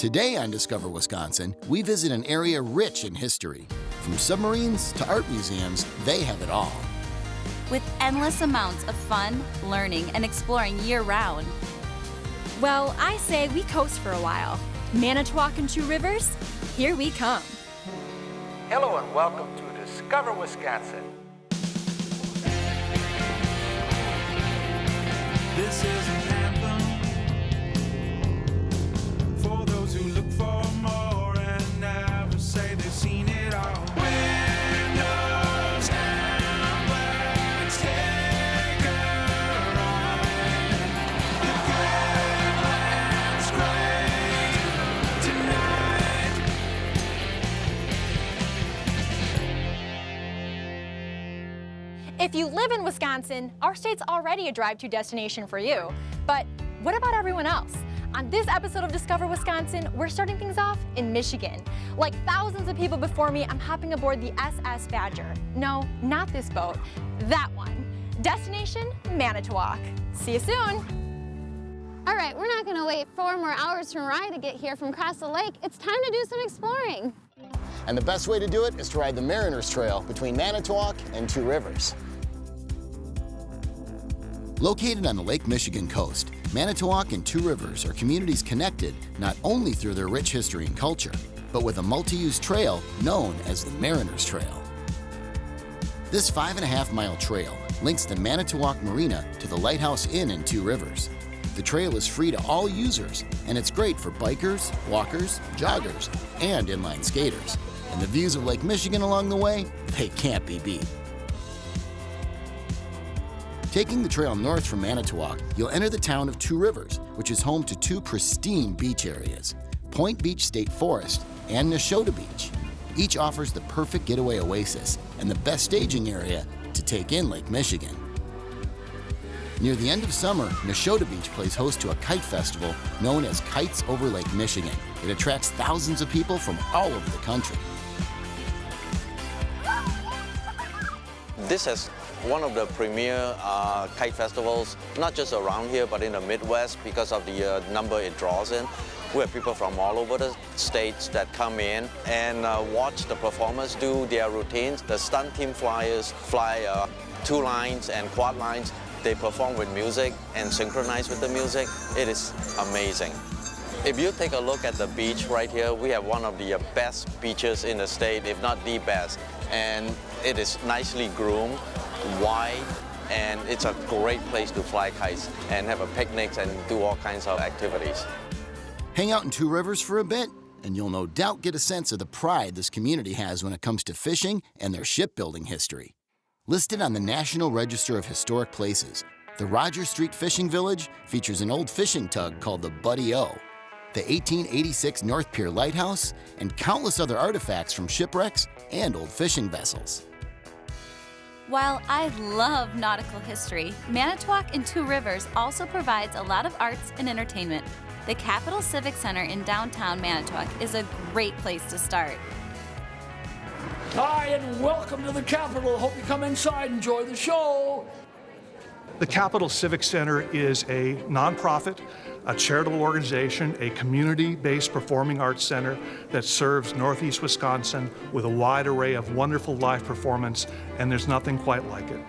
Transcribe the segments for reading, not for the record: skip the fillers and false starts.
Today on Discover Wisconsin, we visit an area rich in history. From submarines to art museums, they have it all. With endless amounts of fun, learning, and exploring year-round. Well, I say we coast for a while. Manitowoc and Two Rivers, here we come. Hello and welcome to Discover Wisconsin. This is an anthem for those who look for more and never say they've seen it all. Windows and let's take a ride. The good land's great tonight. If you live in Wisconsin, our state's already a drive-to destination for you. But what about everyone else? On this episode of Discover Wisconsin, we're starting things off in Michigan. Like thousands of people before me, I'm hopping aboard the SS Badger. No, not this boat, that one. Destination, Manitowoc. See you soon. All right, we're not gonna wait 4 more hours for Mariah to get here from across the lake. It's time to do some exploring. And the best way to do it is to ride the Mariners Trail between Manitowoc and Two Rivers. Located on the Lake Michigan coast, Manitowoc and Two Rivers are communities connected not only through their rich history and culture, but with a multi-use trail known as the Mariners Trail. This 5.5-mile trail links the Manitowoc Marina to the Lighthouse Inn in Two Rivers. The trail is free to all users, and it's great for bikers, walkers, joggers, and inline skaters. And the views of Lake Michigan along the way, they can't be beat. Taking the trail north from Manitowoc, you'll enter the town of Two Rivers, which is home to 2 pristine beach areas, Point Beach State Forest and Neshota Beach. Each offers the perfect getaway oasis and the best staging area to take in Lake Michigan. Near the end of summer, Neshota Beach plays host to a kite festival known as Kites Over Lake Michigan. It attracts thousands of people from all over the country. This is one of the premier kite festivals, not just around here, but in the Midwest because of the number it draws in. We have people from all over the states that come in and watch the performers do their routines. The stunt team flyers fly 2 lines and quad lines. They perform with music and synchronize with the music. It is amazing. If you take a look at the beach right here, we have one of the best beaches in the state, if not the best. And it is nicely groomed, wide, and it's a great place to fly kites and have a picnic and do all kinds of activities. Hang out in Two Rivers for a bit, and you'll no doubt get a sense of the pride this community has when it comes to fishing and their shipbuilding history. Listed on the National Register of Historic Places, the Rogers Street Fishing Village features an old fishing tug called the Buddy O, the 1886 North Pier Lighthouse, and countless other artifacts from shipwrecks and old fishing vessels. While I love nautical history, Manitowoc and Two Rivers also provides a lot of arts and entertainment. The Capitol Civic Center in downtown Manitowoc is a great place to start. Hi, and welcome to the Capitol. Hope you come inside and enjoy the show. The Capitol Civic Center is a nonprofit, a charitable organization, a community-based performing arts center that serves Northeast Wisconsin with a wide array of wonderful live performance, and there's nothing quite like it.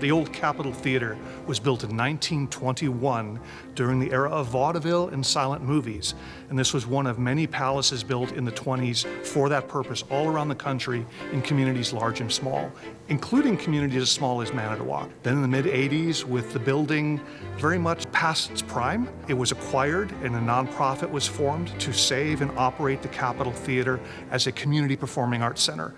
The old Capitol Theater was built in 1921 during the era of vaudeville and silent movies, and this was one of many palaces built in the 20s for that purpose all around the country in communities large and small, including communities as small as Manitowoc. Then in the mid-80s, with the building very much past its prime, it was acquired and a nonprofit was formed to save and operate the Capitol Theater as a community performing arts center.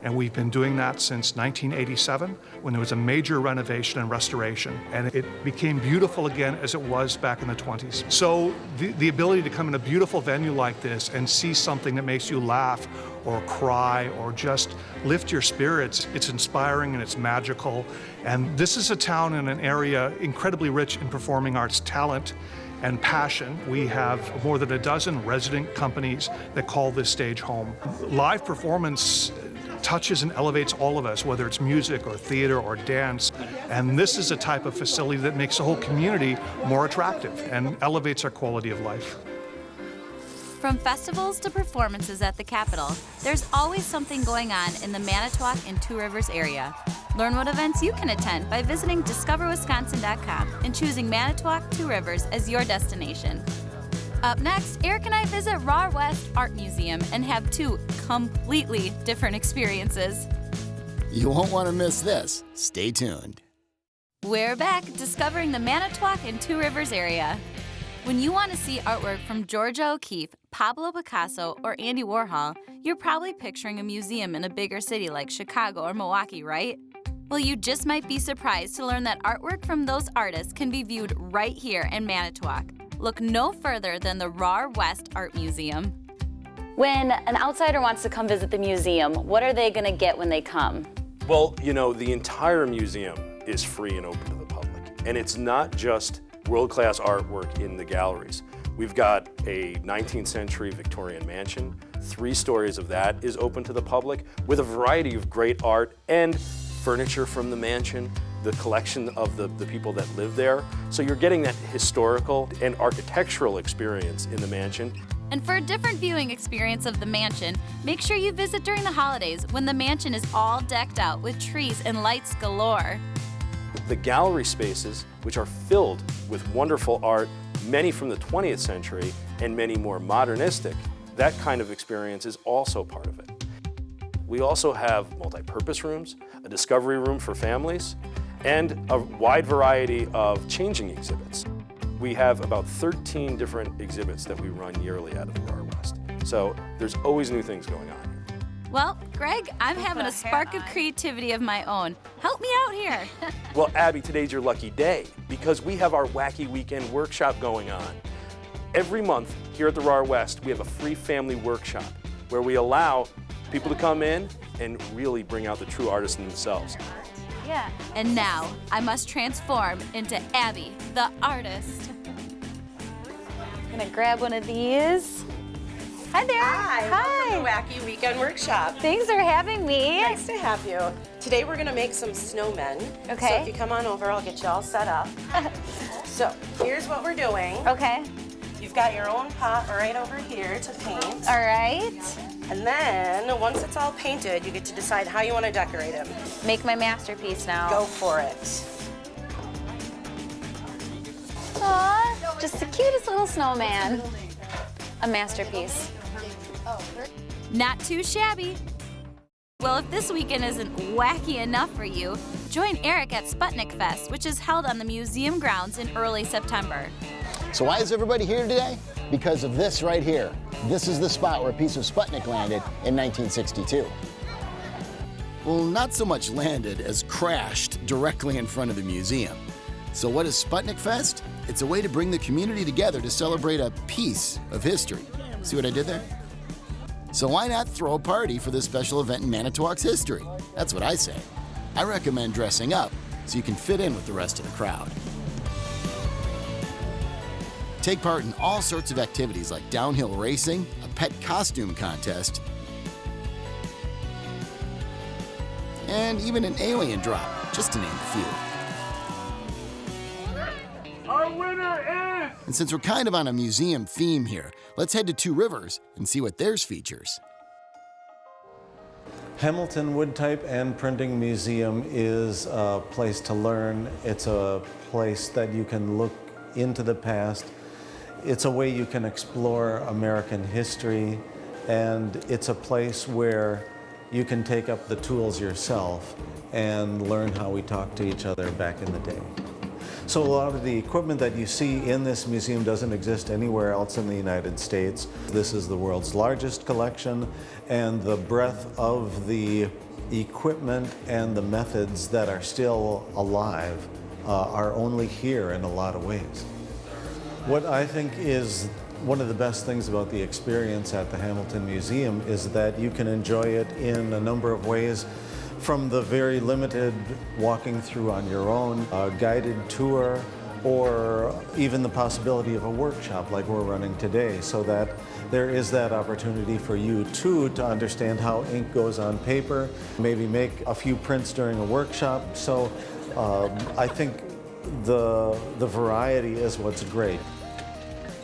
And we've been doing that since 1987, when there was a major renovation and restoration. And it became beautiful again as it was back in the 20s. So the ability to come in a beautiful venue like this and see something that makes you laugh or cry or just lift your spirits, it's inspiring and it's magical. And this is a town and an area incredibly rich in performing arts talent and passion. We have more than a dozen resident companies that call this stage home. Live performance touches and elevates all of us, whether it's music or theater or dance. And this is a type of facility that makes the whole community more attractive and elevates our quality of life. From festivals to performances at the Capitol, there's always something going on in the Manitowoc and Two Rivers area. Learn what events you can attend by visiting discoverwisconsin.com and choosing Manitowoc Two Rivers as your destination. Up next, Eric and I visit Raw West Art Museum and have two completely different experiences. You won't want to miss this. Stay tuned. We're back discovering the Manitowoc and Two Rivers area. When you want to see artwork from Georgia O'Keeffe, Pablo Picasso, or Andy Warhol, you're probably picturing a museum in a bigger city like Chicago or Milwaukee, right? Well, you just might be surprised to learn that artwork from those artists can be viewed right here in Manitowoc. Look no further than the Raw West Art Museum. When an outsider wants to come visit the museum, what are they going to get when they come? Well, you know, the entire museum is free and open to the public. And it's not just world-class artwork in the galleries. We've got a 19th century Victorian mansion. 3 stories of that is open to the public with a variety of great art and furniture from the mansion, the collection of the people that live there. So you're getting that historical and architectural experience in the mansion. And for a different viewing experience of the mansion, make sure you visit during the holidays when the mansion is all decked out with trees and lights galore. The gallery spaces, which are filled with wonderful art, many from the 20th century and many more modernistic, that kind of experience is also part of it. We also have multi-purpose rooms, a discovery room for families, and a wide variety of changing exhibits. We have about 13 different exhibits that we run yearly out of the Raw West. So there's always new things going on here. Well, Greg, I'm having a spark of creativity of my own. Help me out here. Well, Abby, today's your lucky day because we have our Wacky Weekend workshop going on. Every month here at the Raw West, we have a free family workshop where we allow people to come in and really bring out the true artists in themselves. Yeah. And now I must transform into Abby, the artist. I'm gonna grab one of these. Hi there. Hi. Welcome to Wacky Weekend Workshop. Thanks for having me. Nice to have you. Today we're gonna make some snowmen. Okay. So if you come on over, I'll get you all set up. So here's what we're doing. Okay. You've got your own pot right over here to paint. All right. And then once it's all painted, you get to decide how you want to decorate them. Make my masterpiece now. Go for it. Aw, just the cutest little snowman. A masterpiece. Not too shabby. Well, if this weekend isn't wacky enough for you, join Eric at Sputnikfest, which is held on the museum grounds in early September. So why is everybody here today? Because of this right here. This is the spot where a piece of Sputnik landed in 1962. Well, not so much landed as crashed directly in front of the museum. So what is Sputnikfest? It's a way to bring the community together to celebrate a piece of history. See what I did there? So why not throw a party for this special event in Manitowoc's history? That's what I say. I recommend dressing up so you can fit in with the rest of the crowd. Take part in all sorts of activities like downhill racing, a pet costume contest, and even an alien drop, just to name a few. Our winner is... And since we're kind of on a museum theme here, let's head to Two Rivers and see what theirs features. Hamilton Woodtype and Printing Museum is a place to learn. It's a place that you can look into the past. It's a way you can explore American history, and it's a place where you can take up the tools yourself and learn how we talked to each other back in the day. So a lot of the equipment that you see in this museum doesn't exist anywhere else in the United States. This is the world's largest collection, and the breadth of the equipment and the methods that are still alive are only here in a lot of ways. What I think is one of the best things about the experience at the Hamilton Museum is that you can enjoy it in a number of ways, from the very limited walking through on your own, a guided tour, or even the possibility of a workshop like we're running today, so that there is that opportunity for you too to understand how ink goes on paper, maybe make a few prints during a workshop. So I think the variety is what's great.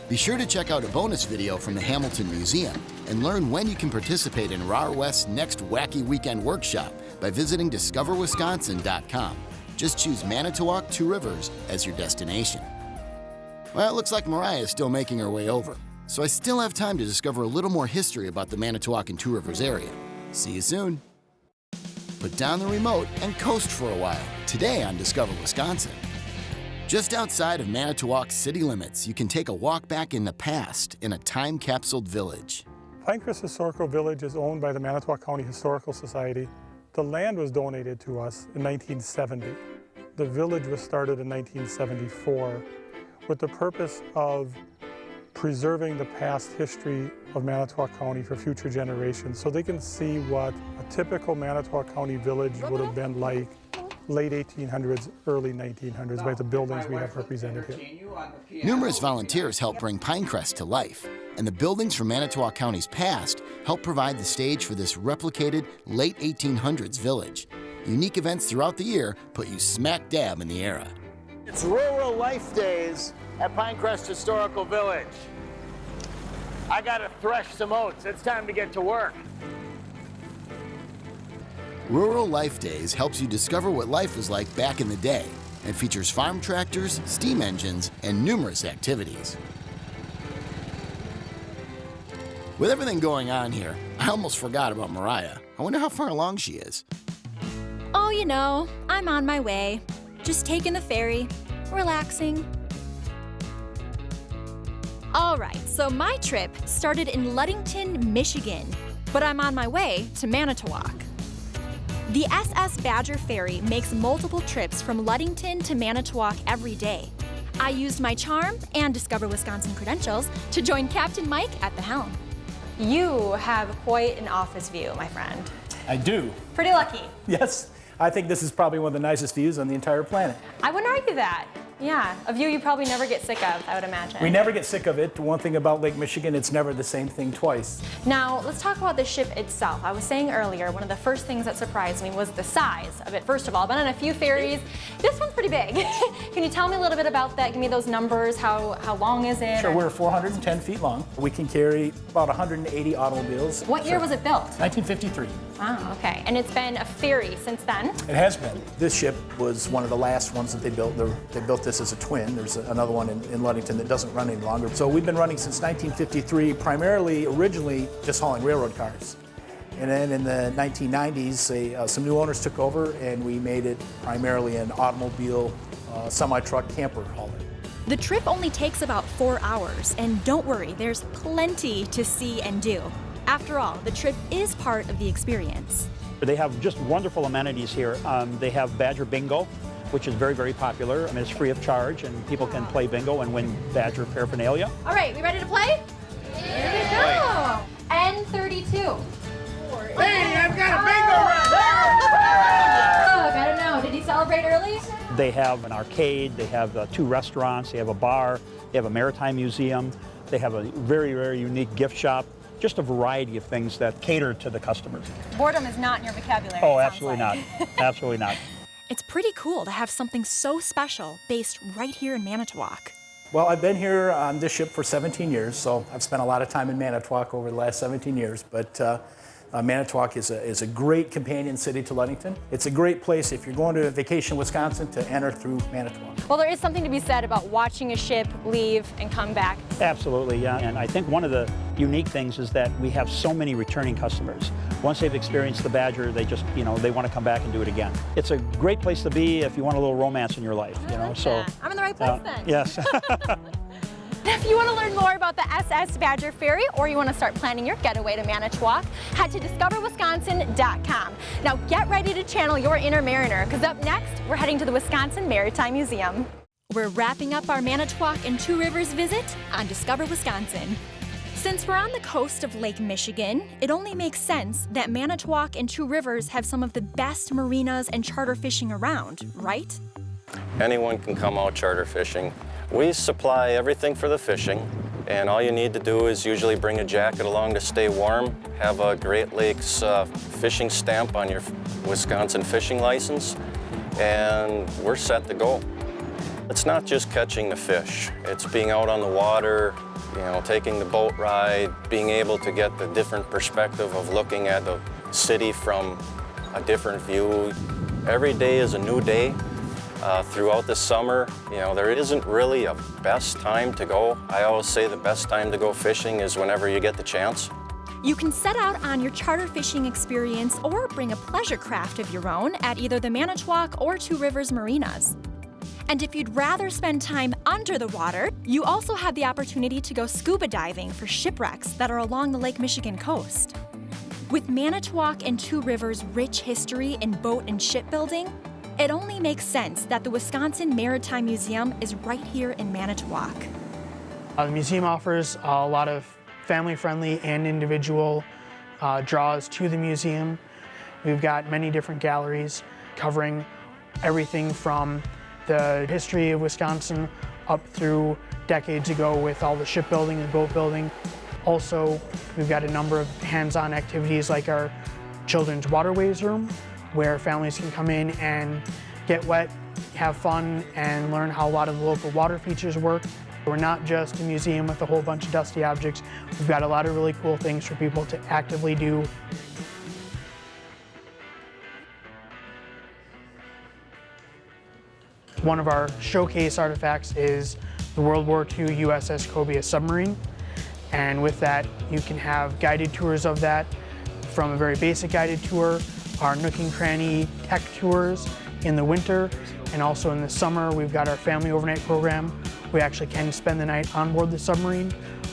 Be sure to check out a bonus video from the Hamilton Museum and learn when you can participate in RAR West's next Wacky Weekend Workshop by visiting discoverwisconsin.com. Just choose Manitowoc Two Rivers as your destination. Well, it looks like Mariah is still making her way over, so I still have time to discover a little more history about the Manitowoc and Two Rivers area. See you soon. Put down the remote and coast for a while, today on Discover Wisconsin. Just outside of Manitowoc's city limits, you can take a walk back in the past in a time-capsuled village. Pinecrest Historical Village is owned by the Manitowoc County Historical Society. The land was donated to us in 1970. The village was started in 1974 with the purpose of preserving the past history of Manitowoc County for future generations so they can see what a typical Manitowoc County village would have been like late 1800s, early 1900s by the buildings we have represented here. Numerous volunteers help bring Pinecrest to life, and the buildings from Manitowoc County's past help provide the stage for this replicated late 1800s village. Unique events throughout the year put you smack dab in the era. It's Rural Life Days at Pinecrest Historical Village. I gotta thresh some oats. It's time to get to work. Rural Life Days helps you discover what life was like back in the day and features farm tractors, steam engines, and numerous activities. With everything going on here, I almost forgot about Mariah. I wonder how far along she is. Oh, you know, I'm on my way. Just taking the ferry, relaxing. All right, so my trip started in Ludington, Michigan, but I'm on my way to Manitowoc. The SS Badger Ferry makes multiple trips from Ludington to Manitowoc every day. I used my charm and Discover Wisconsin credentials to join Captain Mike at the helm. You have quite an office view, my friend. I do. Pretty lucky. Yes, I think this is probably one of the nicest views on the entire planet. I wouldn't argue that. Yeah, a view you probably never get sick of, I would imagine. We never get sick of it. One thing about Lake Michigan, it's never the same thing twice. Now, let's talk about the ship itself. I was saying earlier, one of the first things that surprised me was the size of it. First of all, I've been on a few ferries. This one's pretty big. Can you tell me a little bit about that? Give me those numbers. How long is it? Sure, we're 410 feet long. We can carry about 180 automobiles. What year was it built? 1953. Oh, okay. And it's been a ferry since then? It has been. This ship was one of the last ones that they built. They built this as a twin. There's another one in Ludington that doesn't run any longer. So we've been running since 1953, primarily, originally, just hauling railroad cars. And then in the 1990s, some new owners took over, and we made it primarily an automobile, semi-truck camper hauler. The trip only takes about 4 hours, and don't worry, there's plenty to see and do. After all, the trip is part of the experience. They have just wonderful amenities here. They have Badger Bingo, which is very, very popular. I mean, it's free of charge, and people can play bingo and win Badger paraphernalia. All right, we ready to play? Here we go. N32. Hey, I've got a bingo round! Oh, gotta know, did he celebrate early? They have an arcade, they have 2 restaurants, they have a bar, they have a Maritime museum, they have a very, very unique gift shop. Just a variety of things that cater to the customers. Boredom is not in your vocabulary. Oh, absolutely not. Absolutely not. It's pretty cool to have something so special based right here in Manitowoc. Well, I've been here on this ship for 17 years, so I've spent a lot of time in Manitowoc over the last 17 years. But Manitowoc is a great companion city to Ludington. It's a great place if you're going to vacation Wisconsin to enter through Manitowoc. Well, there is something to be said about watching a ship leave and come back. Absolutely, yeah. And I think one of the unique things is that we have so many returning customers. Once they've experienced the Badger, they just, they want to come back and do it again. It's a great place to be if you want a little romance in your life, So I'm in the right place then. Yes. If you want to learn more about the SS Badger Ferry or you want to start planning your getaway to Manitowoc, head to discoverwisconsin.com. Now get ready to channel your inner mariner, because up next, we're heading to the Wisconsin Maritime Museum. We're wrapping up our Manitowoc and Two Rivers visit on Discover Wisconsin. Since we're on the coast of Lake Michigan, it only makes sense that Manitowoc and Two Rivers have some of the best marinas and charter fishing around, right? Anyone can come out charter fishing. We supply everything for the fishing, and all you need to do is usually bring a jacket along to stay warm, have a Great Lakes fishing stamp on your Wisconsin fishing license, and we're set to go. It's not just catching the fish. It's being out on the water, You know, taking the boat ride, being able to get the different perspective of looking at the city from a different view. Every day is a new day. Throughout the summer, you know, there isn't really a best time to go. I always say the best time to go fishing is whenever you get the chance. You can set out on your charter fishing experience or bring a pleasure craft of your own at either the Manitowoc or Two Rivers marinas. And if you'd rather spend time under the water, you also have the opportunity to go scuba diving for shipwrecks that are along the Lake Michigan coast. With Manitowoc and Two Rivers' rich history in boat and shipbuilding, it only makes sense that the Wisconsin Maritime Museum is right here in Manitowoc. The museum offers a lot of family-friendly and individual draws to the museum. We've got many different galleries covering everything from the history of Wisconsin up through decades ago with all the shipbuilding and boat building. Also, we've got a number of hands-on activities like our children's waterways room, where families can come in and get wet, have fun, and learn how a lot of the local water features work. We're not just a museum with a whole bunch of dusty objects. We've got a lot of really cool things for people to actively do. One of our showcase artifacts is the World War II USS Cobia submarine. And with that, you can have guided tours of that, from a very basic guided tour, our nook and cranny tech tours in the winter, and also in the summer we've got our family overnight program. We actually can spend the night on board the submarine,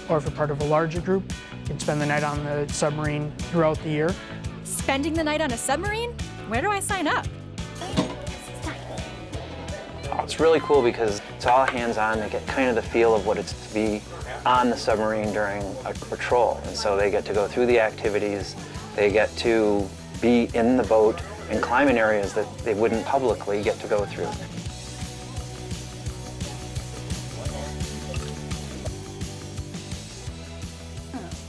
or if you're part of a larger group, you can spend the night on the submarine throughout the year. Spending the night on a submarine? Where do I sign up? It's really cool because it's all hands-on. They get kind of the feel of what it's to be on the submarine during a patrol. And so they get to go through the activities, they get to be in the boat and climb in areas that they wouldn't publicly get to go through.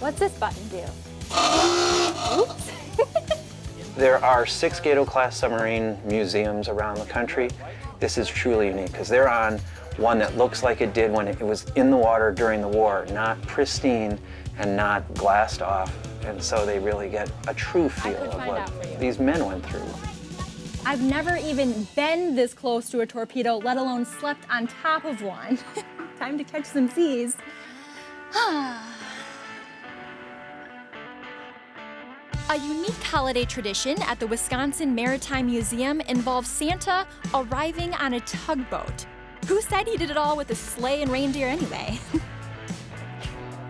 What's this button do? Oops. There are 6 Gato-class submarine museums around the country. This is truly unique because they're on one that looks like it did when it was in the water during the war, not pristine and not glassed off. And so they really get a true feel of what these men went through. I've never even been this close to a torpedo, let alone slept on top of one. Time to catch some Z's. A unique holiday tradition at the Wisconsin Maritime Museum involves Santa arriving on a tugboat. Who said he did it all with a sleigh and reindeer anyway?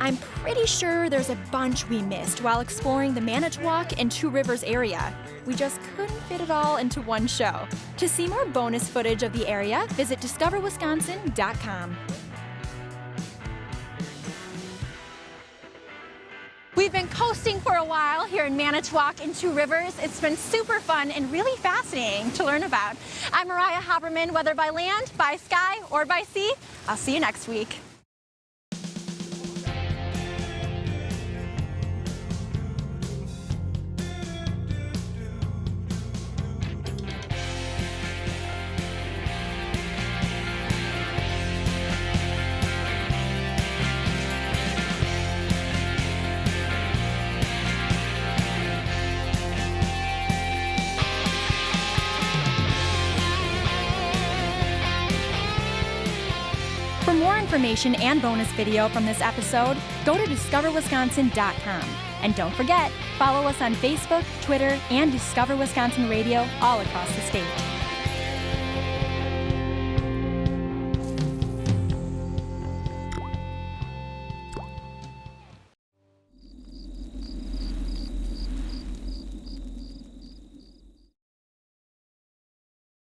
I'm pretty sure there's a bunch we missed while exploring the Manitowoc and Two Rivers area. We just couldn't fit it all into one show. To see more bonus footage of the area, visit discoverwisconsin.com. We've been coasting for a while here in Manitowoc and Two Rivers. It's been super fun and really fascinating to learn about. I'm Mariah Haberman, whether by land, by sky, or by sea. I'll see you next week. For more information and bonus video from this episode, go to discoverwisconsin.com. And don't forget, follow us on Facebook, Twitter, and Discover Wisconsin Radio all across the state.